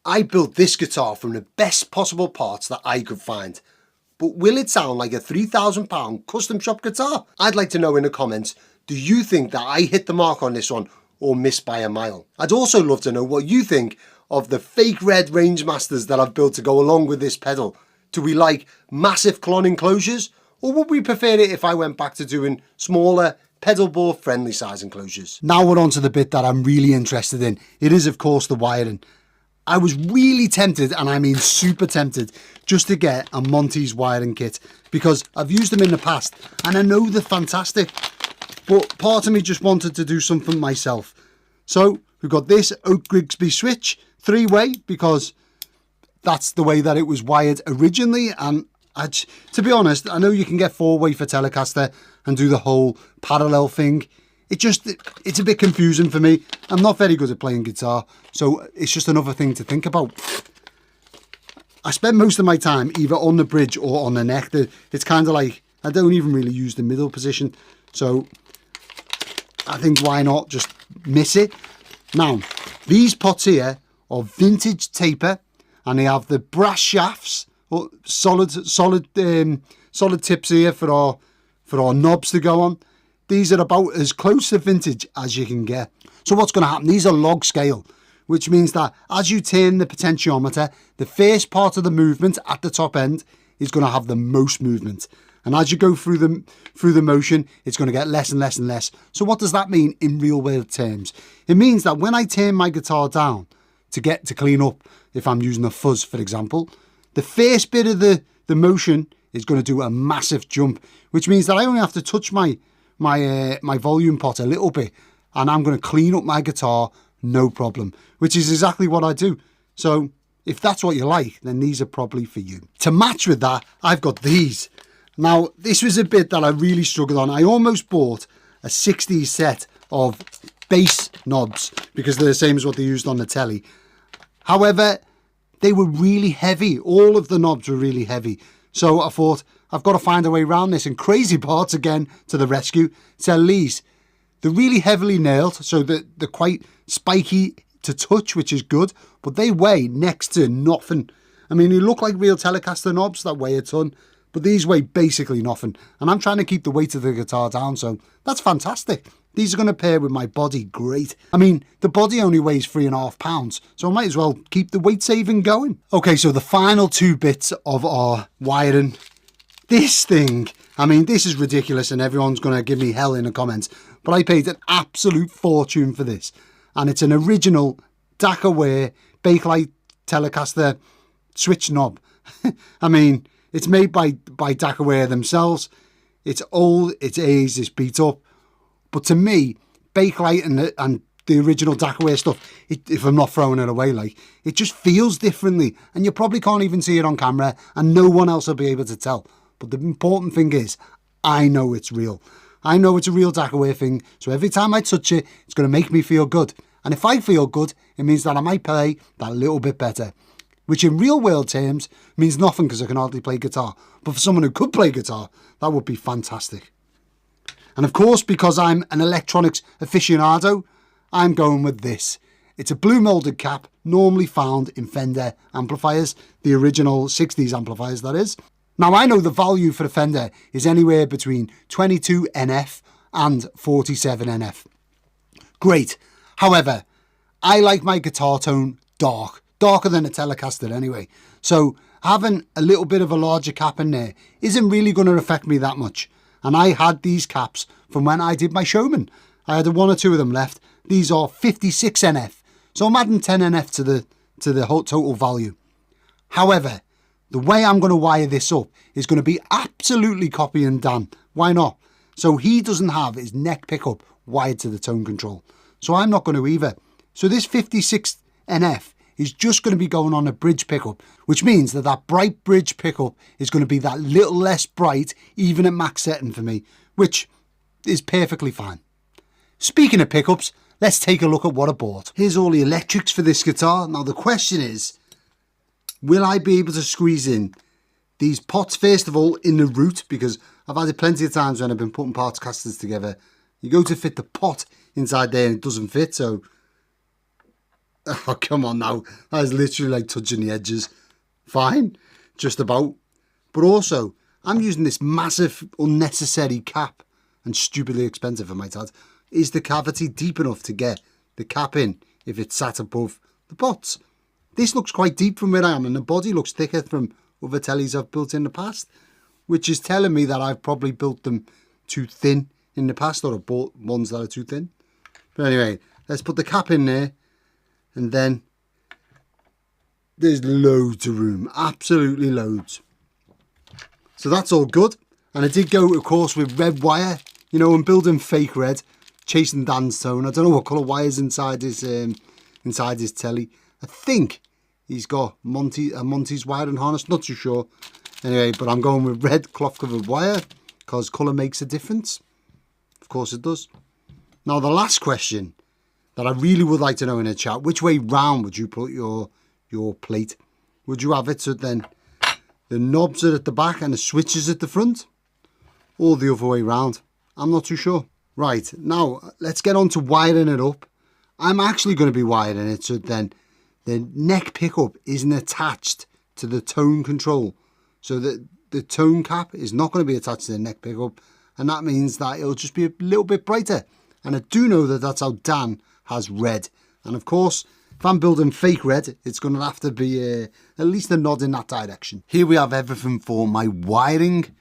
I built this guitar from the best possible parts that I could find. But will it sound like a £3,000 custom shop guitar? I'd like to know in the comments, do you think that I hit the mark on this one or missed by a mile? I'd also love to know what you think of the FakeRed Rangemasters that I've built to go along with this pedal. Do we like massive clon enclosures, or would we prefer it if I went back to doing smaller, pedal board friendly size enclosures? Now we're on to the bit that I'm really interested in. It is of course the wiring. I was really tempted, and I mean super tempted, just to get a Monty's wiring kit, because I've used them in the past and I know they're fantastic, but part of me just wanted to do something myself. So we've got this Oak Grigsby switch, 3-way, because that's the way that it was wired originally, and to be honest, I know you can get 4-way for Telecaster and do the whole parallel thing. It's a bit confusing for me. I'm not very good at playing guitar, so it's just another thing to think about. I spend most of my time either on the bridge or on the neck. It's kind of like, I don't even really use the middle position, so I think why not just miss it. Now, these pots here are vintage taper, and they have the brass shafts, or solid tips here for our knobs to go on. These are about as close to vintage as you can get. So what's going to happen? These are log scale, which means that as you turn the potentiometer, the first part of the movement at the top end is going to have the most movement. And as you go through the motion, it's going to get less and less and less. So what does that mean in real world terms? It means that when I turn my guitar down to clean up, if I'm using a fuzz, for example, the first bit of the motion is going to do a massive jump, which means that I only have to touch my volume pot a little bit, and I'm going to clean up my guitar, no problem, which is exactly what I do. So if that's what you like, then these are probably for you. To match with that, I've got these. Now, this was a bit that I really struggled on. I almost bought a 60s set of bass knobs because they're the same as what they used on the Tele. However, they were really heavy. All of the knobs were really heavy. So I thought, I've got to find a way around this. And crazy parts, again, to the rescue. Tele's, they're really heavily nailed, so they're quite spiky to touch, which is good. But they weigh next to nothing. I mean, they look like real Telecaster knobs that weigh a ton, but these weigh basically nothing. And I'm trying to keep the weight of the guitar down, so that's fantastic. These are going to pair with my body great. I mean, the body only weighs 3.5 pounds, so I might as well keep the weight saving going. Okay, so the final two bits of our wiring. This thing, I mean, this is ridiculous and everyone's going to give me hell in the comments, but I paid an absolute fortune for this. And it's an original Dakaware Bakelite Telecaster switch knob. I mean, it's made by Dakaware themselves. It's old, it's aged, it's beat up. But to me, Bakelite and the original Dakaware stuff, if I'm not throwing it away, like, it just feels differently. And you probably can't even see it on camera, and no one else will be able to tell. But the important thing is, I know it's real. I know it's a real Dakaware thing, so every time I touch it, it's going to make me feel good. And if I feel good, it means that I might play that little bit better. Which in real world terms means nothing because I can hardly play guitar. But for someone who could play guitar, that would be fantastic. And of course, because I'm an electronics aficionado, I'm going with this. It's a blue molded cap, normally found in Fender amplifiers, the original 60s amplifiers that is. Now I know the value for the Fender is anywhere between 22 NF and 47 NF. Great. However, I like my guitar tone darker than a Telecaster anyway. So having a little bit of a larger cap in there isn't really going to affect me that much. And I had these caps from when I did my Showman. I had one or two of them left. These are 56 NF. So I'm adding 10 NF to the whole total value. However, the way I'm going to wire this up is going to be absolutely copy and done. Why not? So he doesn't have his neck pickup wired to the tone control. So I'm not going to either. So this 56 NF is just going to be going on a bridge pickup, which means that that bright bridge pickup is going to be that little less bright, even at max setting for me, which is perfectly fine. Speaking of pickups, let's take a look at what I bought. Here's all the electrics for this guitar. Now the question is, will I be able to squeeze in these pots, first of all, in the root? Because I've had it plenty of times when I've been putting parts casters together. You go to fit the pot inside there and it doesn't fit, so Oh, come on now. That is literally like touching the edges. Fine, just about. But also, I'm using this massive, unnecessary cap, and stupidly expensive, I might add. Is the cavity deep enough to get the cap in if it's sat above the pots? This looks quite deep from where I am, and the body looks thicker from other tellies I've built in the past, which is telling me that I've probably built them too thin in the past, or I've bought ones that are too thin. But anyway, let's put the cap in there, and then there's loads of room, absolutely loads. So that's all good. And I did go, of course, with red wire. You know, I'm building fake red, chasing Dan's tone. I don't know what colour wire's inside his telly. I think he's got Monty's wiring harness, not too sure. Anyway, but I'm going with red cloth covered wire because colour makes a difference. Of course it does. Now the last question that I really would like to know in the chat, which way round would you put your plate? Would you have it so then the knobs are at the back and the switches at the front? Or the other way round? I'm not too sure. Right, now let's get on to wiring it up. I'm actually going to be wiring it so then the neck pickup isn't attached to the tone control. So that the tone cap is not going to be attached to the neck pickup, and that means that it'll just be a little bit brighter. And I do know that that's how Dan has red. And of course, if I'm building fake red, it's going to have to be at least a nod in that direction. Here we have everything for my wiring.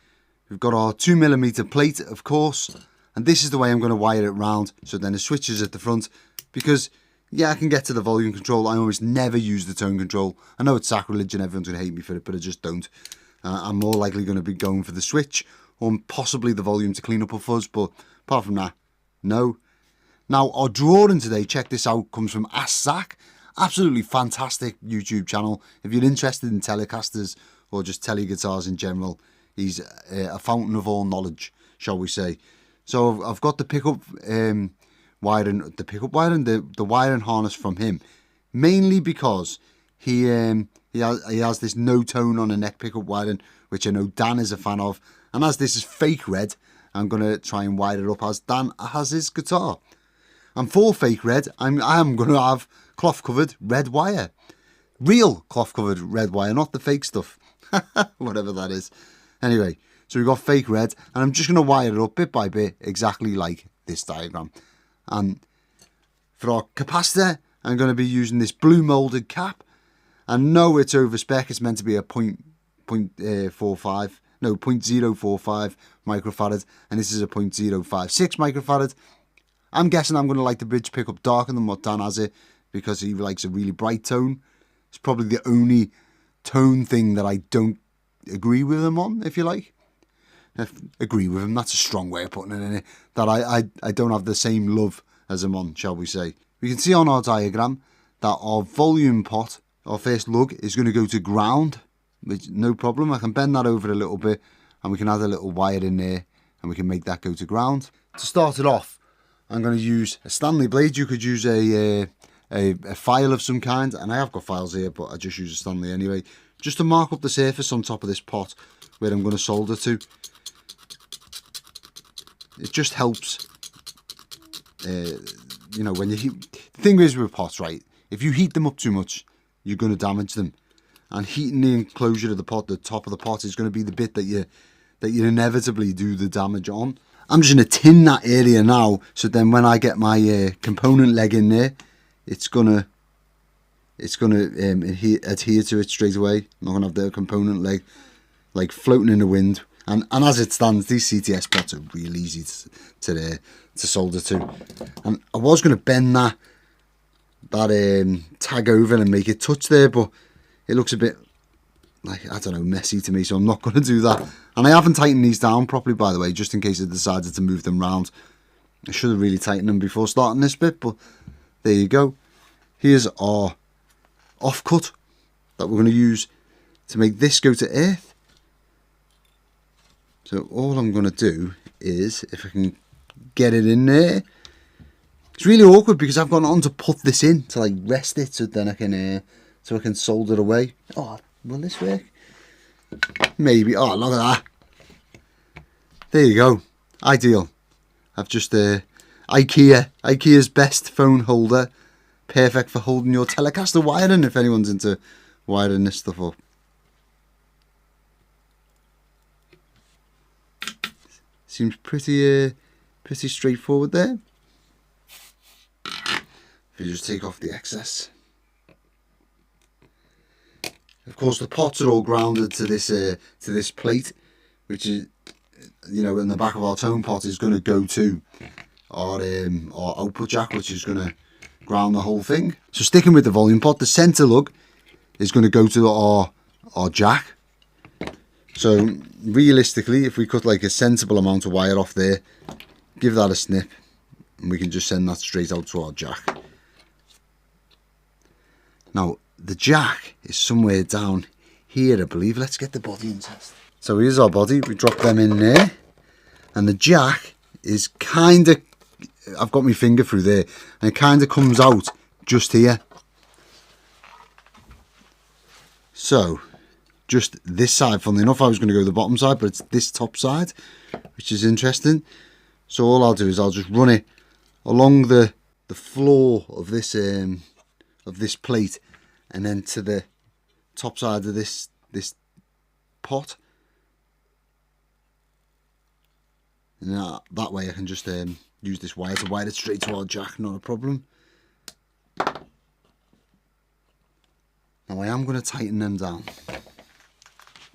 We've got our 2mm plate, of course. And this is the way I'm going to wire it round. So then the switches at the front. Because, yeah, I can get to the volume control. I almost never use the tone control. I know it's sacrilege and everyone's going to hate me for it, but I just don't. I'm more likely going to be going for the switch. Or possibly the volume to clean up a fuzz. But apart from that, no. Now, our drawing today, check this out, comes from Ask Zach. Absolutely fantastic YouTube channel. If you're interested in Telecasters or just tele guitars in general, he's a fountain of all knowledge, shall we say. So I've got the pickup wiring, the wiring harness from him, mainly because he has this no tone on the neck pickup wiring, which I know Dan is a fan of. And as this is fake red, I'm going to try and wire it up as Dan has his guitar. And for fake red, I am going to have cloth covered red wire. Real cloth covered red wire, not the fake stuff. Whatever that is. Anyway, so we've got fake red, and I'm just going to wire it up bit by bit, exactly like this diagram. And for our capacitor, I'm going to be using this blue moulded cap. And no, it's over spec. It's meant to be a 0.45 microfarad, and this is a 0.056 microfarad. I'm guessing I'm going to like the bridge pickup darker than what Dan has it, because he likes a really bright tone. It's probably the only tone thing that I don't agree with him on, if you like. Agree with him, that's a strong way of putting it in it. That I don't have the same love as him on, shall we say. We can see on our diagram that our volume pot, our first lug, is going to go to ground. Which, no problem, I can bend that over a little bit and we can add a little wire in there and we can make that go to ground. To start it off, I'm going to use a Stanley blade. You could use a file of some kind, and I have got files here, but I just use a Stanley anyway, just to mark up the surface on top of this pot where I'm going to solder to. It just helps, you know, when you heat. The thing is with pots, right, if you heat them up too much, you're going to damage them. And heating the enclosure of the pot, the top of the pot, is going to be the bit that you inevitably do the damage on. I'm just going to tin that area now, so then when I get my component leg in there, it's gonna adhere to it straight away. I'm not gonna have the component leg like floating in the wind. And as it stands, these CTS pots are real easy to solder to. And I was gonna bend that tag over and make it touch there, but it looks a bit like, I don't know, messy to me, so I'm not going to do that. And I haven't tightened these down properly, by the way, just in case I decided to move them round. I should have really tightened them before starting this bit, but there you go. Here's our offcut that we're going to use to make this go to earth. So all I'm going to do is, if I can get it in there, it's really awkward because I've gone on to put this in to like rest it, so then I can solder away. Oh, will this work? Maybe. Oh, look at that. There you go. Ideal. I've just IKEA's best phone holder perfect for holding your Telecaster wiring if anyone's into wiring this stuff up. Seems pretty straightforward there. If you just take off the excess. Of course, the pots are all grounded to this plate, which is, you know, in the back of our tone pot is going to go to our output jack, which is going to ground the whole thing. So sticking with the volume pot, the centre lug is going to go to our jack. So realistically, if we cut like a sensible amount of wire off there, give that a snip, and we can just send that straight out to our jack. Now, the jack is somewhere down here, I believe. Let's get the body and test. So here's our body. We drop them in there. And the jack is kind of... I've got my finger through there. And it kind of comes out just here. So, just this side. Funnily enough, I was going to go the bottom side, but it's this top side, which is interesting. So all I'll do is I'll just run it along the floor of this plate, and then to the top side of this pot, and that way I can just use this wire to wire it straight to our jack, not a problem. Now I am going to tighten them down.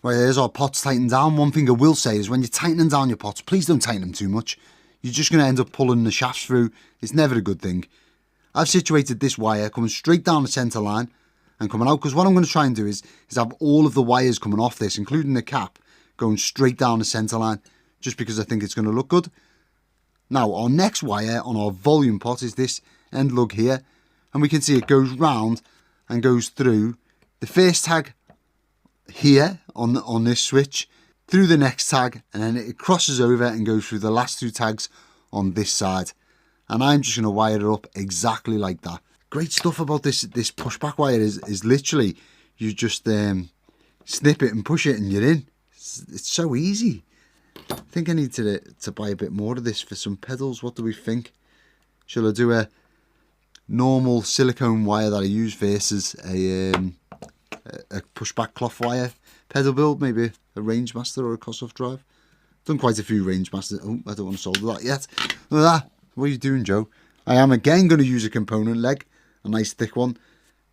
Right, there's our pots tightened down. One thing I will say is when you're tightening down your pots, please don't tighten them too much. You're just going to end up pulling the shafts through. It's never a good thing. I've situated this wire coming straight down the centre line and coming out, because what I'm going to try and do is have all of the wires coming off this, including the cap, going straight down the centre line, just because I think it's going to look good. Now, our next wire on our volume pot is this end lug here, and we can see it goes round and goes through the first tag here on this switch, through the next tag, and then it crosses over and goes through the last two tags on this side. And I'm just going to wire it up exactly like that. Great stuff about this pushback wire is literally you just snip it and push it and you're in. It's so easy. I think I need to buy a bit more of this for some pedals. What do we think? Shall I do a normal silicone wire that I use versus a pushback cloth wire pedal build? Maybe a Rangemaster or a Cossoff drive. Done quite a few Rangemasters. Oh, I don't want to solder that yet. Look at that. What are you doing, Joe? I am again going to use a component leg, a nice thick one,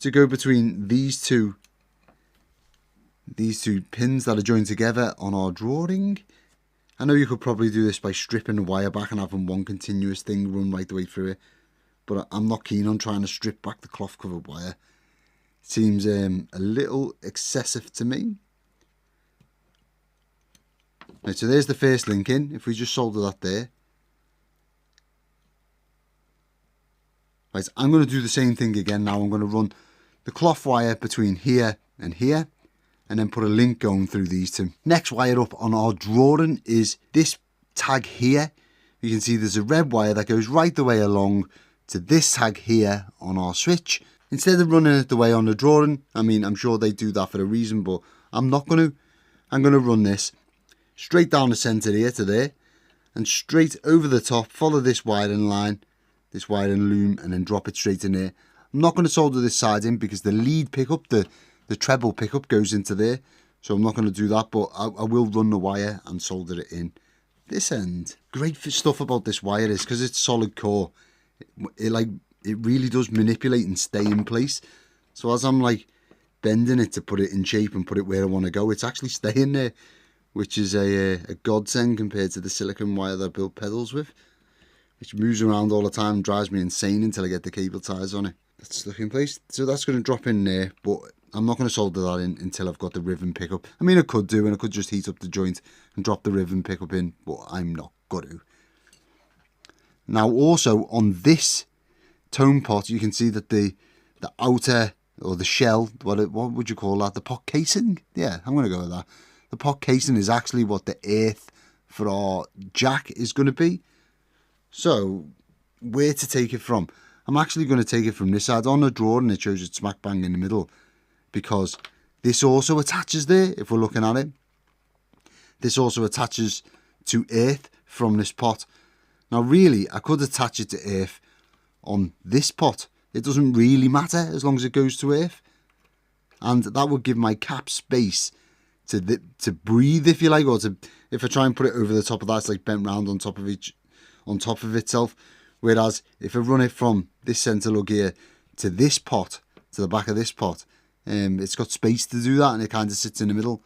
to go between these two pins that are joined together on our drawing. I know you could probably do this by stripping the wire back and having one continuous thing run right the way through it, but I'm not keen on trying to strip back the cloth covered wire. It seems a little excessive to me. Right, so there's the first link in. If we just solder that there. Right, I'm going to do the same thing again now. I'm going to run the cloth wire between here and here, and then put a link going through these two. Next wire up on our drawing is this tag here. You can see there's a red wire that goes right the way along to this tag here on our switch. Instead of running it the way on the drawing, I mean, I'm sure they do that for a reason, but I'm not going to. I'm going to run this straight down the centre here to there, and straight over the top, follow this wiring line, this wiring loom, and then drop it straight in there. I'm not going to solder this side in because the lead pickup, the treble pickup goes into there, so I'm not going to do that, but I will run the wire and solder it in this end. Great stuff about this wire is because it's solid core, it really does manipulate and stay in place. So as I'm like bending it to put it in shape and put it where I want to go, it's actually staying there, which is a godsend compared to the silicone wire that I built pedals with, which moves around all the time and drives me insane until I get the cable ties on it. That's stuck in place. So that's going to drop in there, but I'm not going to solder that in until I've got the ribbon pickup. I mean, I could do, and I could just heat up the joint and drop the ribbon pickup in, but I'm not going to. Now also on this tone pot, you can see that the outer, or the shell, what would you call that? The pot casing? Yeah, I'm going to go with that. The pot casing is actually what the earth for our jack is going to be. So where to take it from? I'm actually going to take it from this side. On the drawing, it shows it smack bang in the middle, because this also attaches there, if we're looking at it. This also attaches to earth from this pot. Now really, I could attach it to earth on this pot. it doesn't really matter as long as it goes to earth. And that would give my cap space to breathe, if you like, or to, if I try and put it over the top of that, it's like bent round on top of itself. Whereas if I run it from this centre lug here to this pot, to the back of this pot, it's got space to do that, and it kind of sits in the middle.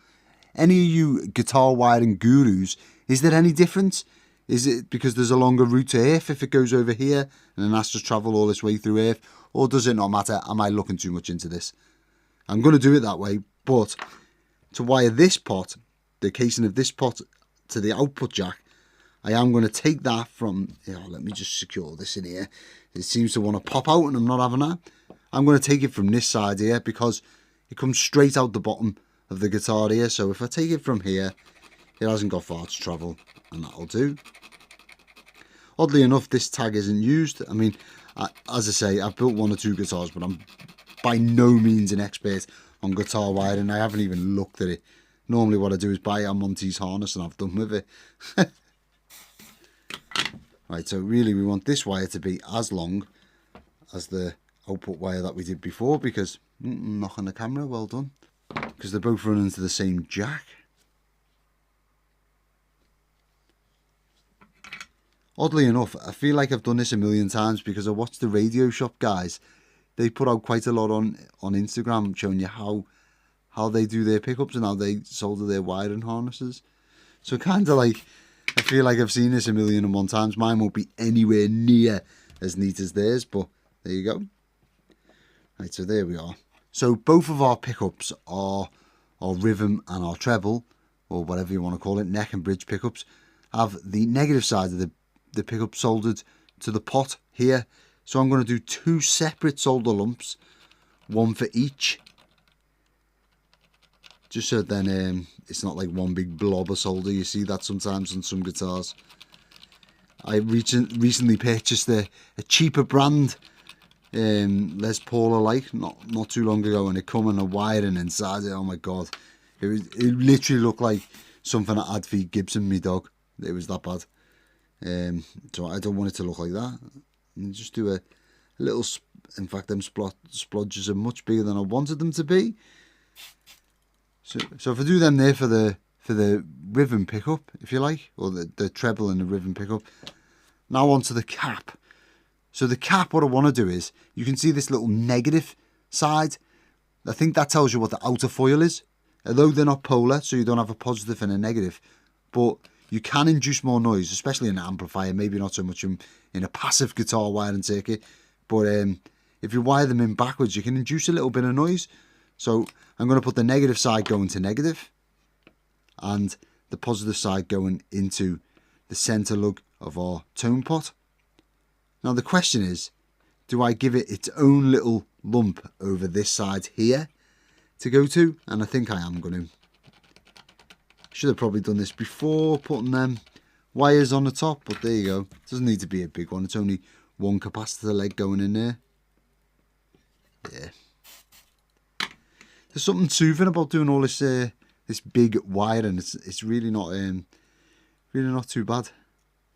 Any of you guitar wiring gurus, is there any difference? Is it because there's a longer route to earth if it goes over here and then has to travel all this way through earth? Or does it not matter? Am I looking too much into this? I'm going to do it that way, but to wire this pot, the casing of this pot to the output jack, I am going to take that from, let me just secure this in here. It seems to want to pop out and I'm not having that. I'm going to take it from this side here because it comes straight out the bottom of the guitar here. So if I take it from here, it hasn't got far to travel, and that'll do. Oddly enough, this tag isn't used. I mean, as I say, I've built 1 or 2 guitars, but I'm by no means an expert on guitar wiring. I haven't even looked at it. Normally what I do is buy a Monty's harness and I've done with it. Right, so really we want this wire to be as long as the output wire that we did before, because, knock on the camera, well done. Because they're both running to the same jack. Oddly enough, I feel like I've done this a million times because I watched the Radio Shop guys. They put out quite a lot on Instagram showing you how they do their pickups and how they solder their wiring harnesses. So kind of like, I feel like I've seen this a million and one times. Mine won't be anywhere near as neat as theirs, but there you go. Right, so there we are. So both of our pickups are our rhythm and our treble, or whatever you want to call it, neck and bridge pickups, have the negative side of the pickup soldered to the pot here. So I'm going to do 2 separate solder lumps, 1 for each, just so then it's not like one big blob of solder. You see that sometimes on some guitars. I recently purchased a cheaper brand Les Paul alike not too long ago, and it come in a wiring inside it. Oh my god, it literally looked like something that I'd feed Gibson, me dog. It was that bad. So I don't want it to look like that. And just do a little, in fact them splodges are much bigger than I wanted them to be. So if I do them there for the rhythm pickup, if you like, or the treble and the rhythm pickup, now onto the cap. So the cap, what I want to do is, you can see this little negative side. I think that tells you what the outer foil is. Although they're not polar, so you don't have a positive and a negative, but you can induce more noise, especially in an amplifier, maybe not so much in a passive guitar wiring circuit, but if you wire them in backwards, you can induce a little bit of noise. So I'm going to put the negative side going to negative, and the positive side going into the centre lug of our tone pot. Now the question is, do I give it its own little lump over this side here to go to? And I think I am going to. Should have probably done this before putting them wires on the top, but there you go. It doesn't need to be a big one. It's only 1 capacitor leg going in there. Yeah. There's something soothing about doing all this this big wiring. It's really not too bad.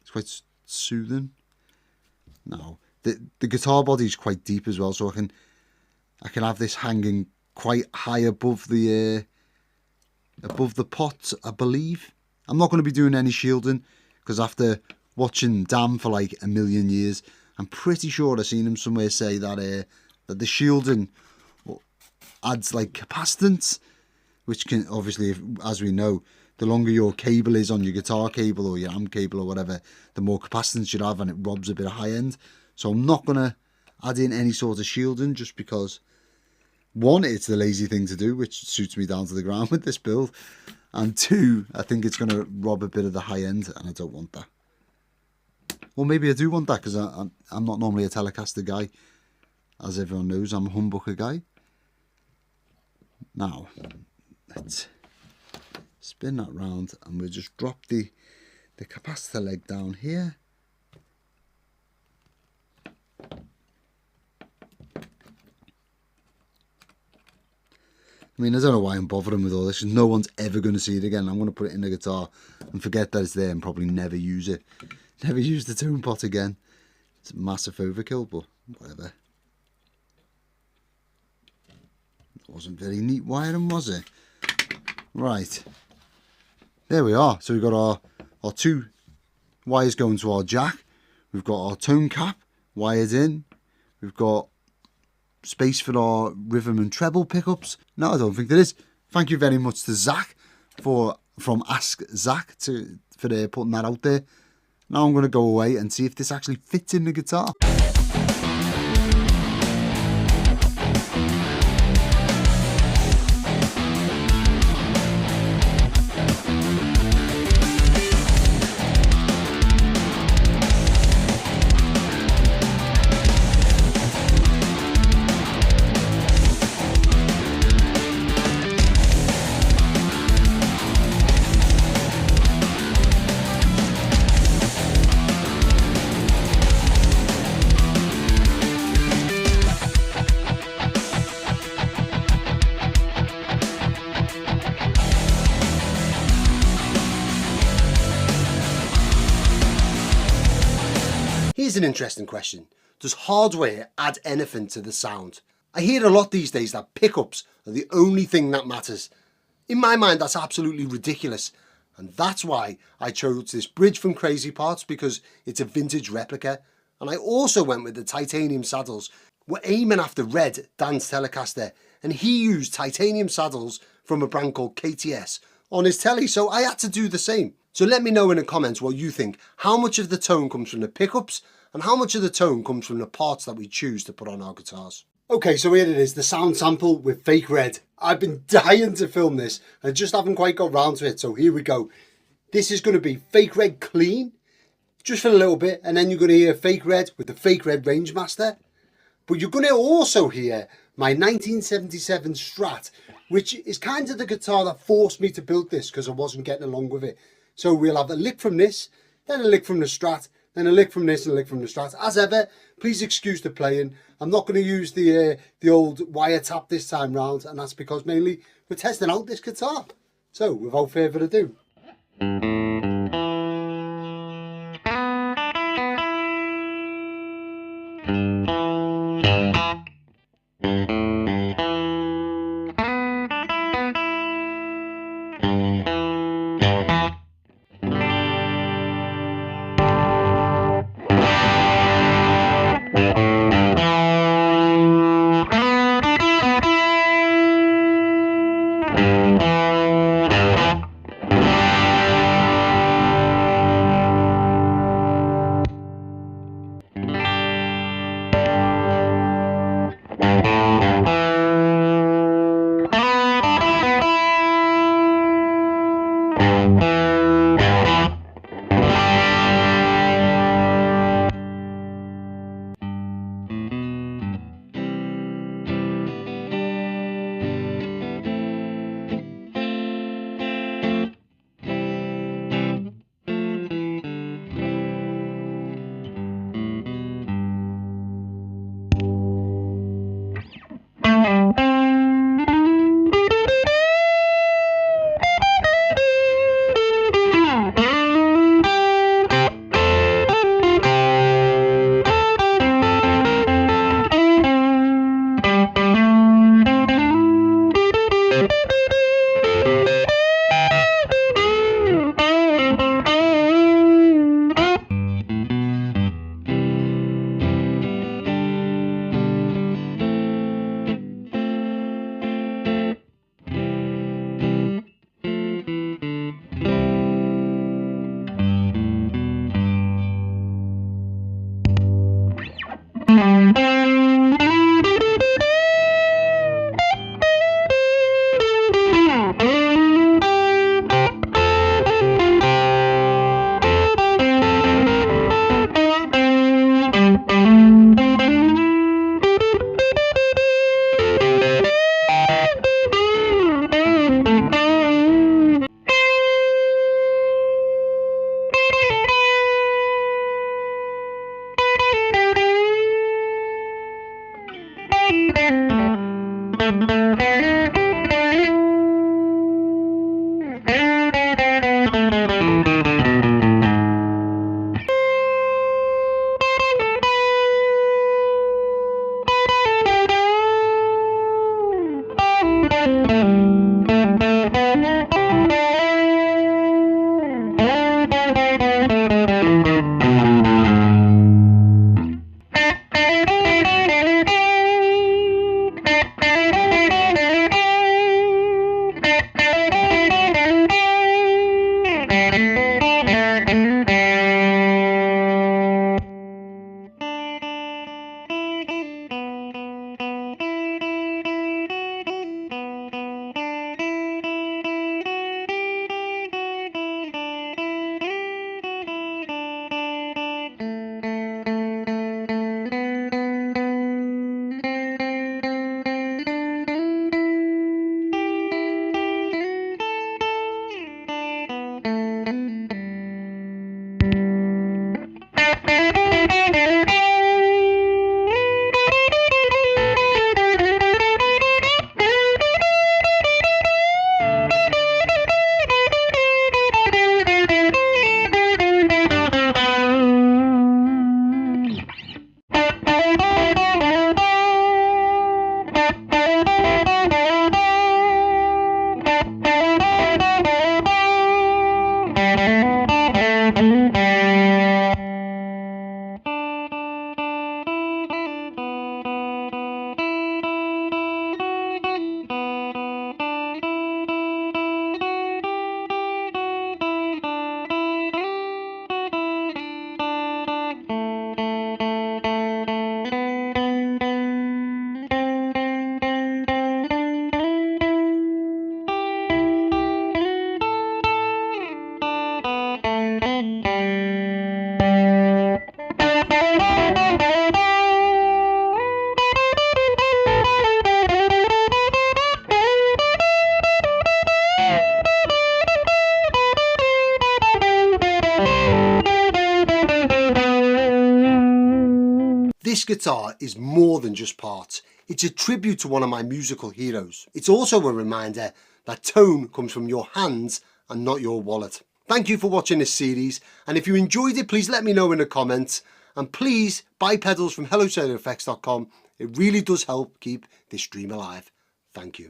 It's quite soothing. Now the guitar body is quite deep as well, so I can have this hanging quite high above the pot, I believe. I'm not going to be doing any shielding because after watching Dan for like a million years, I'm pretty sure I've seen him somewhere say that that the shielding adds like capacitance, which can obviously, as we know, the longer your cable is on your guitar cable or your amp cable or whatever, the more capacitance you have, and it robs a bit of high end. So I'm not going to add in any sort of shielding, just because, one, it's the lazy thing to do, which suits me down to the ground with this build, and 2, I think it's going to rob a bit of the high end, and I don't want that. Well, maybe I do want that, because I'm not normally a Telecaster guy. As everyone knows, I'm a humbucker guy. Now, let's spin that round, and we'll just drop the capacitor leg down here. I mean, I don't know why I'm bothering with all this, because no one's ever going to see it again. I'm going to put it in the guitar and forget that it's there and probably never use it. Never use the tone pot again. It's a massive overkill, but whatever. Wasn't very neat wiring, was it? Right. There we are. So we've got our two wires going to our jack. We've got our tone cap wired in. We've got space for our rhythm and treble pickups. No, I don't think there is. Thank you very much to Zach from Ask Zach for putting that out there. Now I'm going to go away and see if this actually fits in the guitar. Here's an interesting question. Does hardware add anything to the sound? I hear a lot these days that pickups are the only thing that matters. In my mind, that's absolutely ridiculous. And that's why I chose this bridge from Crazy Parts, because it's a vintage replica. And I also went with the titanium saddles. We're aiming after Red, Dan's Telecaster, and he used titanium saddles from a brand called KTS on his Tele, so I had to do the same. So let me know in the comments what you think. How much of the tone comes from the pickups and how much of the tone comes from the parts that we choose to put on our guitars? Okay, so here it is, the sound sample with FakeRed. I've been dying to film this. I just haven't quite got round to it, so here we go. This is going to be FakeRed clean, just for a little bit, and then you're going to hear FakeRed with the FakeRed Rangemaster. But you're going to also hear my 1977 Strat, which is kind of the guitar that forced me to build this because I wasn't getting along with it. So we'll have a lick from this, then a lick from the Strat, then a lick from this and a lick from the Strat. As ever, please excuse the playing. I'm not going to use the old wiretap this time round, and that's because mainly we're testing out this guitar. So without further ado. This guitar is more than just parts. It's a tribute to one of my musical heroes. It's also a reminder that tone comes from your hands and not your wallet. Thank you for watching this series, and if you enjoyed it, please let me know in the comments, and please buy pedals from HelloSoundEffects.com. It really does help keep this dream alive. Thank you.